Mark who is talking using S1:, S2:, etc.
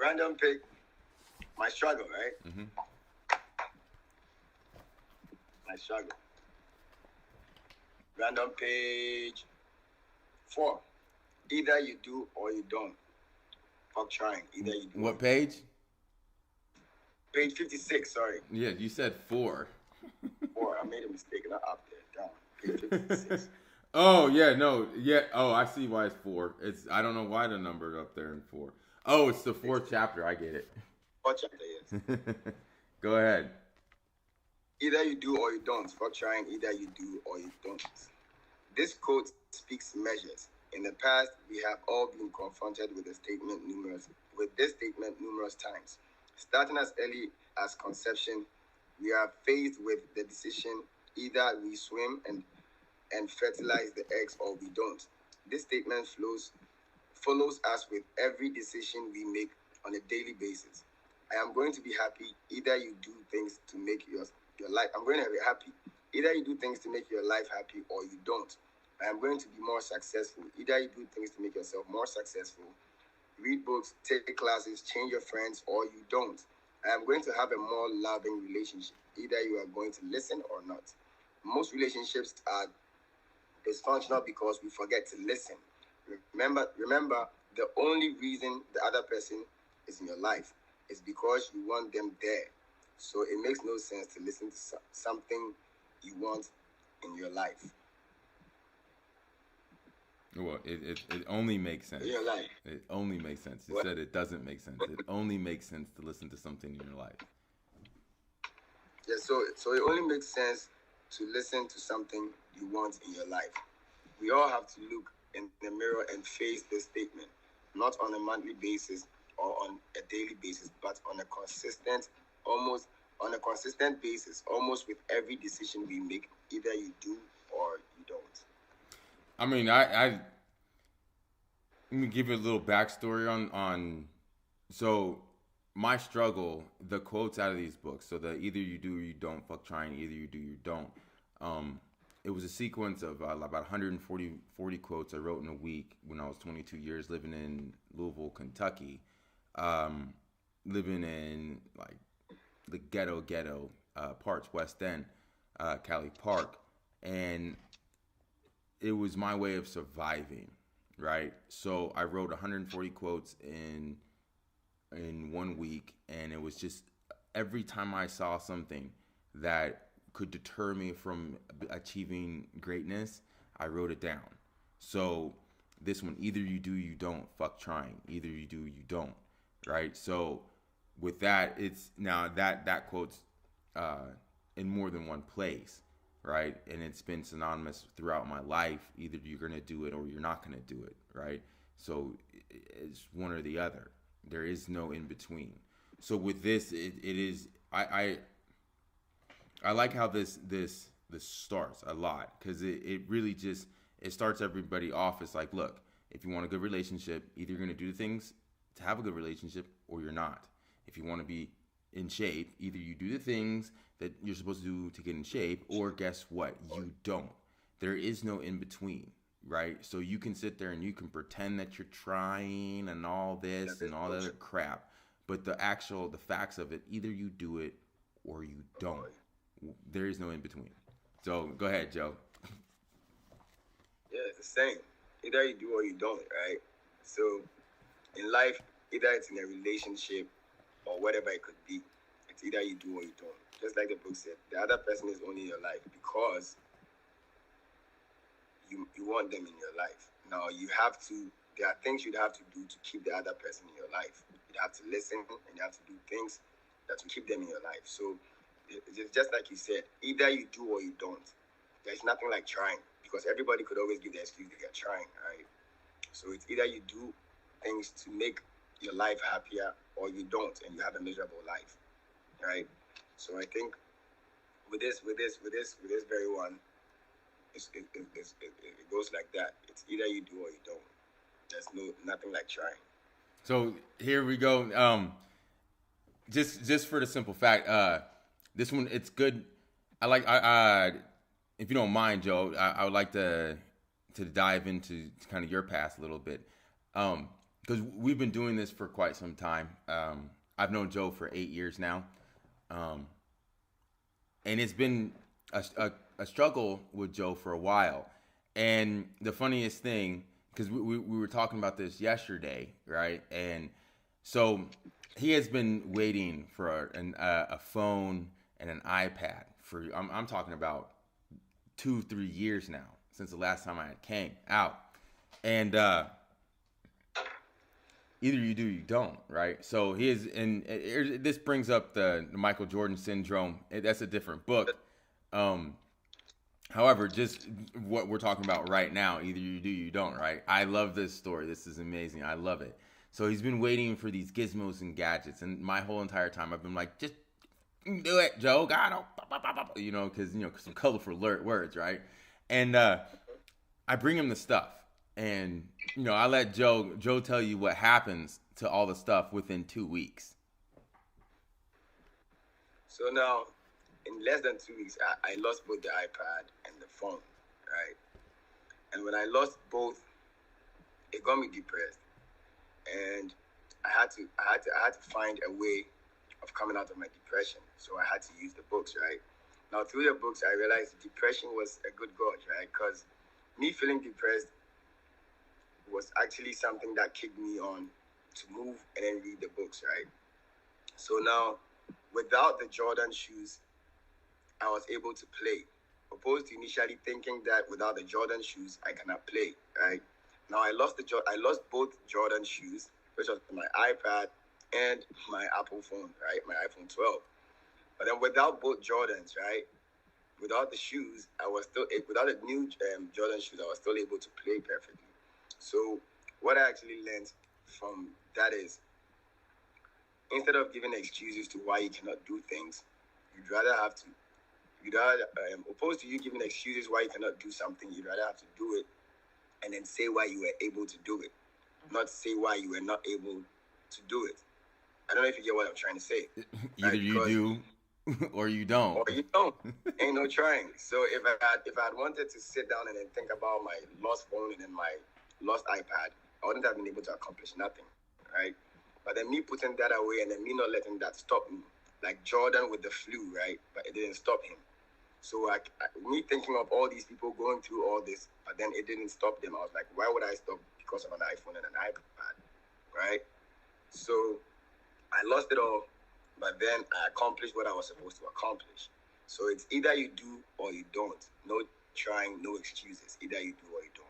S1: Random pick. My struggle, right?
S2: Mm-hmm.
S1: My struggle. Random page 4. Either you do or you don't. Fuck trying. Either you do.
S2: What page?
S1: Page 56. Sorry.
S2: Yeah, you said 4.
S1: 4. I made a mistake. Not up there. Down. Page 56.
S2: Oh yeah, no, yeah. Oh, I see why it's 4. It's I don't know why the number up there in 4. Oh, it's the 4th chapter. I get it.
S1: 4th chapter, yes.
S2: Go ahead.
S1: Either you do or you don't. Fuck trying. Either you do or you don't. This quote speaks measures. In the past, we have all been confronted with this statement numerous times. Starting as early as conception, we are faced with the decision: either we swim and fertilize the eggs or we don't. This statement follows us with every decision we make on a daily basis. I am going to be happy. Either you do things to make your life. I'm going to be happy. Either you do things to make your life happy or you don't. I am going to be more successful. Either you do things to make yourself more successful. Read books, take classes, change your friends, or you don't. I am going to have a more loving relationship. Either you are going to listen or not. Most relationships are dysfunctional because we forget to listen. Remember, the only reason the other person is in your life is because you want them there. So it makes no sense to listen to something you want in your life.
S2: Well, it only makes sense.
S1: In your life.
S2: It only makes sense. You said it doesn't make sense. It only makes sense to listen to something in your life.
S1: Yeah, so it only makes sense to listen to something you want in your life. We all have to look in the mirror and face this statement, not on a monthly basis or on a daily basis, but on a consistent basis, almost with every decision we make. Either you do or you don't.
S2: I mean, I let me give you a little backstory on so my struggle, the quotes out of these books, so the either you do or you don't, fuck trying, either you do or you don't. It was a sequence of about 140 quotes I wrote in a week when I was 22 years living in Louisville, Kentucky, living in like the ghetto parts, West End, Cali Park, and it was my way of surviving, right? So I wrote 140 quotes in 1 week, and it was just every time I saw something that could deter me from achieving greatness, I wrote it down. So this one, either you do, you don't, fuck trying. Either you do, you don't, right? So with that, it's now that quote's in more than one place, right? And it's been synonymous throughout my life. Either you're going to do it or you're not going to do it, right? So it's one or the other. There is no in between. So with this, it is I like how this starts a lot, because it really just it starts everybody off as like, look, if you want a good relationship, either you're going to do things to have a good relationship or you're not. If you want to be in shape, either you do the things that you're supposed to do to get in shape, or guess what? You don't. There is no in between, right? So you can sit there and you can pretend that you're trying and all this and all that other crap, but the facts of it, either you do it or you don't. There is no in between. So go ahead, Joe.
S1: Yeah, it's the same. Either you do or you don't, right? So in life, either it's in a relationship or whatever it could be, it's either you do or you don't. Just like the book said, the other person is only in your life because you want them in your life. Now there are things you'd have to do to keep the other person in your life. You'd have to listen and you have to do things that will keep them in your life. So it's just like you said, either you do or you don't. There's nothing like trying, because everybody could always give the excuse that they're trying, right? So it's either you do things to make your life happier or you don't, and you have a miserable life, right? So I think with this very one, it goes like that. It's either you do or you don't. There's nothing like trying.
S2: So here we go. Just for the simple fact, this one, it's good. I if you don't mind, Joe, I would like to dive into kind of your past a little bit. because we've been doing this for quite some time. I've known Joe for 8 years now, um, and it's been a struggle with Joe for a while. And the funniest thing, because we were talking about this yesterday, right? And so he has been waiting for a phone and an iPad for I'm talking about 2-3 years now since the last time I had came out, and either you do or you don't, right? So this brings up the Michael Jordan syndrome. That's a different book. However, just what we're talking about right now, either you do or you don't, right? I love this story. This is amazing. I love it. So he's been waiting for these gizmos and gadgets, and my whole entire time I've been like, just do it, Joe. God, because some colorful words, right? And I bring him the stuff, and I let Joe tell you what happens to all the stuff within 2 weeks.
S1: So now, in less than 2 weeks, I lost both the iPad and the phone, right? And when I lost both, it got me depressed, and I had to find a way of coming out of my depression. So I had to use the books, right? Now, through the books, I realized depression was a good gauge, right? Because me feeling depressed was actually something that kicked me on to move and then read the books, right? So now, without the Jordan shoes, I was able to play, opposed to initially thinking that without the Jordan shoes, I cannot play, right? Now, I lost both Jordan shoes, which was my iPad and my Apple phone, right? My iPhone 12. But then without both Jordans, right? Without the shoes, without the new Jordan shoes, I was still able to play perfectly. So what I actually learned from that is, instead of giving excuses to why you cannot do things, opposed to you giving excuses why you cannot do something, you'd rather have to do it and then say why you were able to do it, not say why you were not able to do it. I don't know if you get what I'm trying to say.
S2: Either you do or you don't.
S1: Or you don't. Ain't no trying. So if I had wanted to sit down and then think about my lost phone and then my lost iPad, I wouldn't have been able to accomplish nothing, right? But then me putting that away and then me not letting that stop me, like Jordan with the flu, right? But it didn't stop him. So me thinking of all these people going through all this, but then it didn't stop them. I was like, why would I stop because of an iPhone and an iPad, right? So I lost it all, but then I accomplished what I was supposed to accomplish. So it's either you do or you don't. No trying, no excuses. Either you do or you don't.